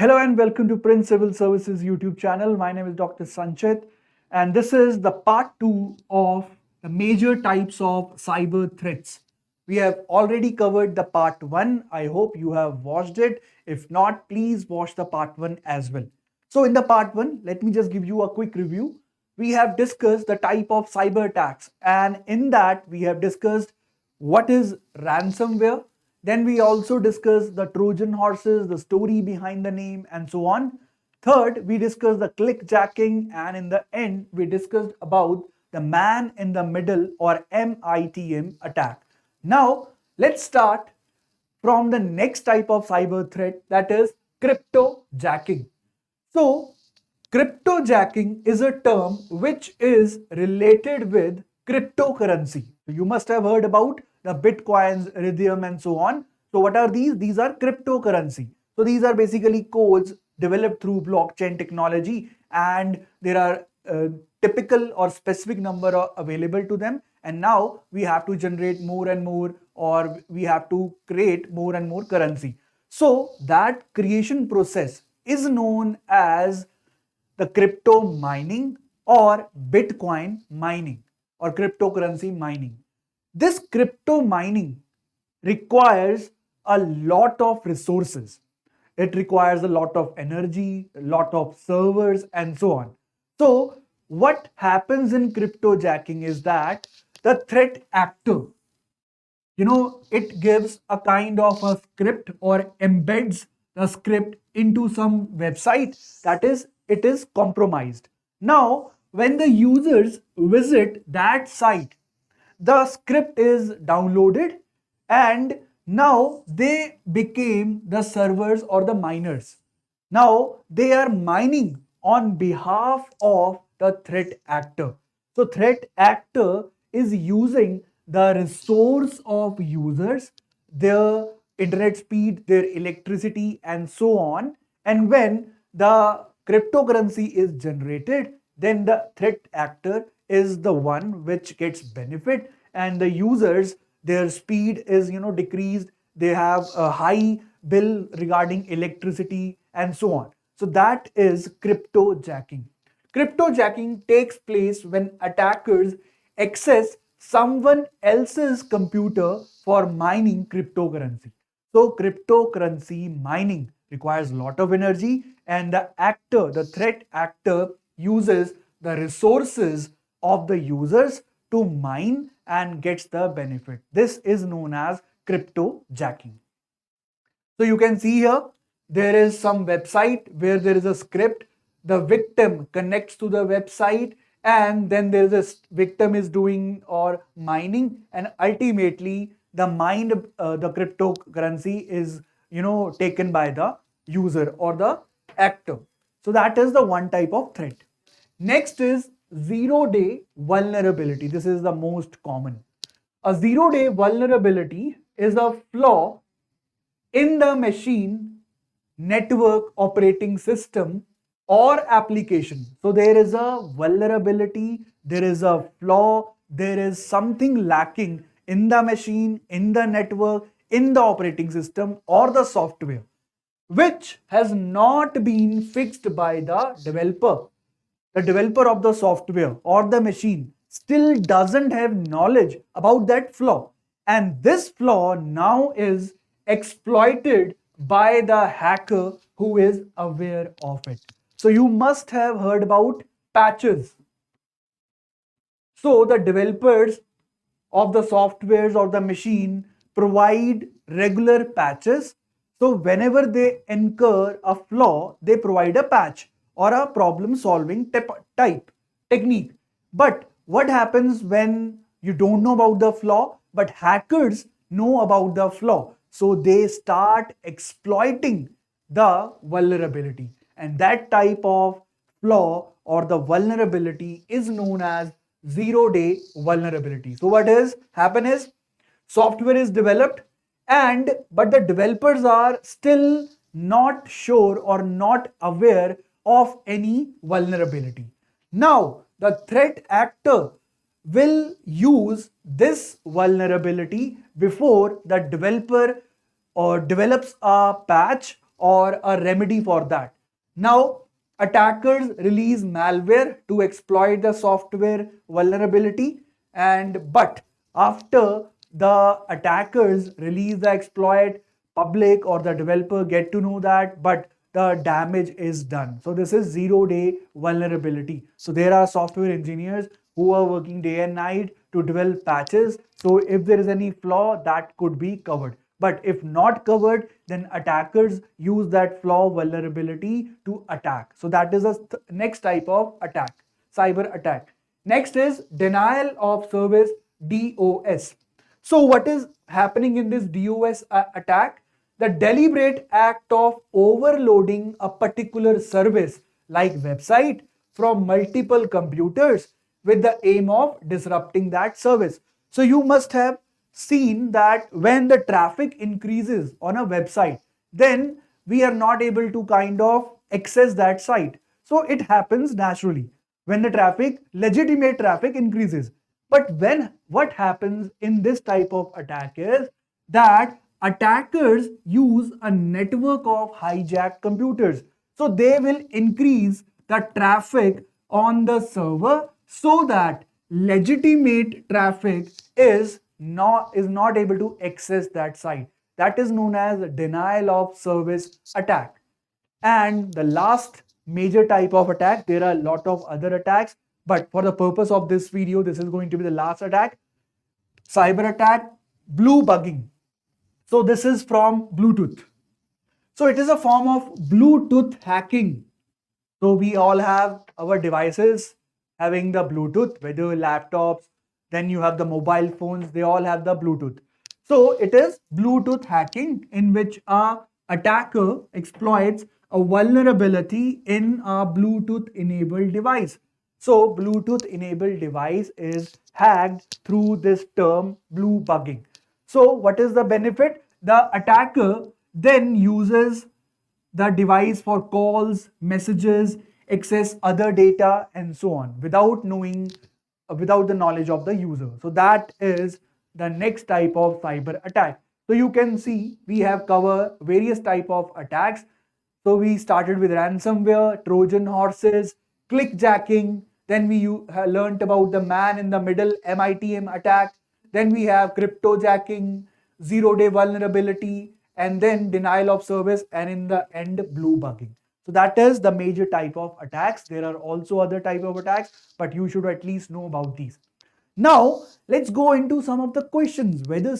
Hello and welcome to Prince Civil Services YouTube channel. My name is Dr. Sanchit and this is the part 2 of the major types of cyber threats. We have already covered the part 1. I hope you have watched it. If not, please watch the part 1 as well. So in the part 1, let me just give you a quick review. We have discussed the type of cyber attacks, and in that we have discussed what is ransomware. Then we also discussed the Trojan horses, the story behind the name, and so on. Third, we discussed the clickjacking, and in the end, we discussed about the man in the middle or MITM attack. Now, let's start from the next type of cyber threat, that is cryptojacking. So, cryptojacking is a term which is related with cryptocurrency. So you must have heard about the bitcoins, Ethereum, and so on. So, what are these? These are cryptocurrency. So, these are basically codes developed through blockchain technology, and there are typical or specific number available to them. And now we have to generate more and more, or we have to create more and more currency. So, that creation process is known as the crypto mining or Bitcoin mining or cryptocurrency mining. This crypto mining requires a lot of resources. It requires a lot of energy, a lot of servers, and so on. So, what happens in cryptojacking is that the threat actor, it gives a kind of a script or embeds the script into some website, that is, it is compromised. Now when the users visit that site, the script is downloaded, and now they became the servers or the miners. Now they are mining on behalf of the threat actor. So threat actor is using the resource of users, their internet speed, their electricity, and so on. And when the cryptocurrency is generated, then the threat actor is the one which gets benefit, and the users, their speed is decreased, they have a high bill regarding electricity, and so on. So that is cryptojacking. Cryptojacking takes place when attackers access someone else's computer for mining cryptocurrency. So cryptocurrency mining requires a lot of energy, and the actor, the threat actor, uses the resources of the users to mine and gets the benefit. This is known as cryptojacking. So you can see here, there is some website where there is a script. The victim connects to the website, and then there is a victim is doing or mining, and ultimately the mined the cryptocurrency is taken by the user or the actor. So that is the one type of threat. Next is zero-day vulnerability. This is the most common. A zero-day vulnerability is a flaw in the machine, network, operating system, or application. So there is a vulnerability, there is a flaw, there is something lacking in the machine, in the network, in the operating system, or the software, which has not been fixed by the developer. The developer of the software or the machine still doesn't have knowledge about that flaw. And this flaw now is exploited by the hacker who is aware of it. So you must have heard about patches. So the developers of the softwares or the machine provide regular patches. So whenever they incur a flaw, they provide a patch or a problem solving type technique. But what happens when you don't know about the flaw, but hackers know about the flaw? So they start exploiting the vulnerability, and that type of flaw or the vulnerability is known as zero-day vulnerability. So what is happen is, software is developed, and but the developers are still not sure or not aware of any vulnerability. Now the threat actor will use this vulnerability before the developer or develops a patch or a remedy for that. Now, attackers release malware to exploit the software vulnerability, and but after the attackers release the exploit, public or the developer get to know that, but the damage is done. So this is 0-day vulnerability. So there are software engineers who are working day and night to develop patches. So if there is any flaw, that could be covered. But if not covered, then attackers use that flaw vulnerability to attack. So that is the next type of attack, cyber attack. Next is denial of service, DOS. So what is happening in this DOS attack? The deliberate act of overloading a particular service like website from multiple computers with the aim of disrupting that service. So you must have seen that when the traffic increases on a website, then we are not able to kind of access that site. So it happens naturally when the traffic, legitimate traffic increases. But when what happens in this type of attack is that attackers use a network of hijacked computers. So they will increase the traffic on the server so that legitimate traffic is not able to access that site. That is known as denial of service attack. And the last major type of attack, there are a lot of other attacks, but for the purpose of this video, this is going to be the last attack. Cyber attack, blue bugging. So this is from Bluetooth. So it is a form of Bluetooth hacking. So we all have our devices having the Bluetooth, whether laptops, then you have the mobile phones, they all have the Bluetooth. So it is Bluetooth hacking in which a attacker exploits a vulnerability in a Bluetooth enabled device. So Bluetooth enabled device is hacked through this term blue bugging. So what is the benefit? The attacker then uses the device for calls, messages, access other data, and so on without the knowledge of the user. So that is the next type of cyber attack. So you can see we have covered various type of attacks. So we started with ransomware, Trojan horses, clickjacking. Then we learned about the man in the middle MITM attack. Then we have cryptojacking, 0-day vulnerability, and then denial of service, and in the end, blue bugging. So that is the major type of attacks. There are also other type of attacks, but you should at least know about these. Now, let's go into some of the questions, whether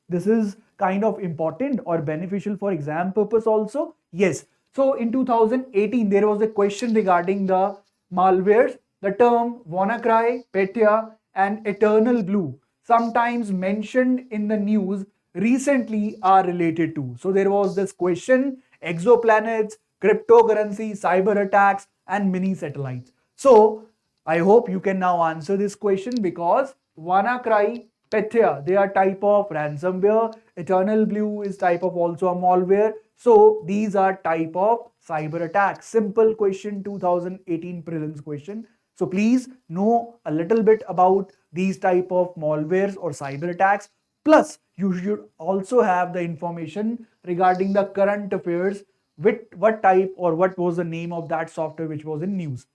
this is kind of important or beneficial for exam purpose also. Yes. So in 2018, there was a question regarding the malwares. The term WannaCry, Petya, and Eternal Blue, sometimes mentioned in the news recently, are related to. So there was this question: exoplanets, cryptocurrency, cyber attacks, and mini satellites. So I hope you can now answer this question, because WannaCry, Petya, they are type of ransomware. Eternal Blue is type of also a malware. So these are type of cyber attacks. Simple question, 2018 prelims question. So please know a little bit about these type of malwares or cyber attacks. Plus, you should also have the information regarding the current affairs, with what type or what was the name of that software which was in news.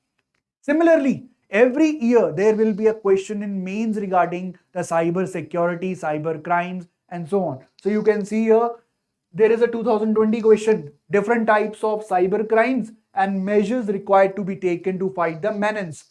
Similarly, every year there will be a question in mains regarding the cyber security, cyber crimes, and so on. So you can see here there is a 2020 question: different types of cyber crimes and measures required to be taken to fight the menace.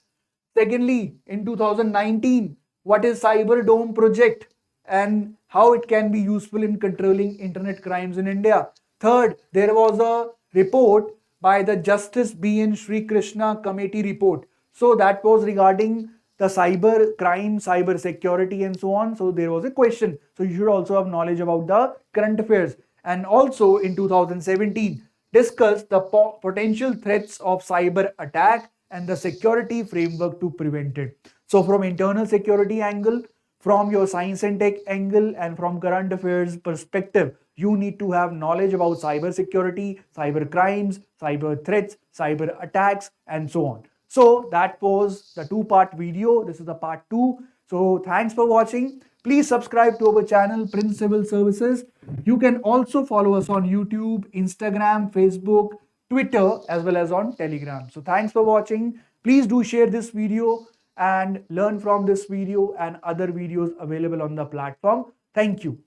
Secondly, in 2019, what is Cyber Dome project and how it can be useful in controlling internet crimes in India. Third, there was a report by the Justice B.N. Sri Krishna Committee report. So that was regarding the cyber crime, cyber security, and so on. So there was a question. So you should also have knowledge about the current affairs. And also in 2017, discuss the potential threats of cyber attack and the security framework to prevent it. So from internal security angle, from your science and tech angle, and from current affairs perspective, you need to have knowledge about cyber security, cyber crimes, cyber threats, cyber attacks, and so on. So that was the two-part video. This is the part 2. So thanks for watching. Please subscribe to our channel, Prince Civil Services. You can also follow us on YouTube, Instagram, Facebook, Twitter, as well as on Telegram. So thanks for watching. Please do share this video and learn from this video and other videos available on the platform. Thank you.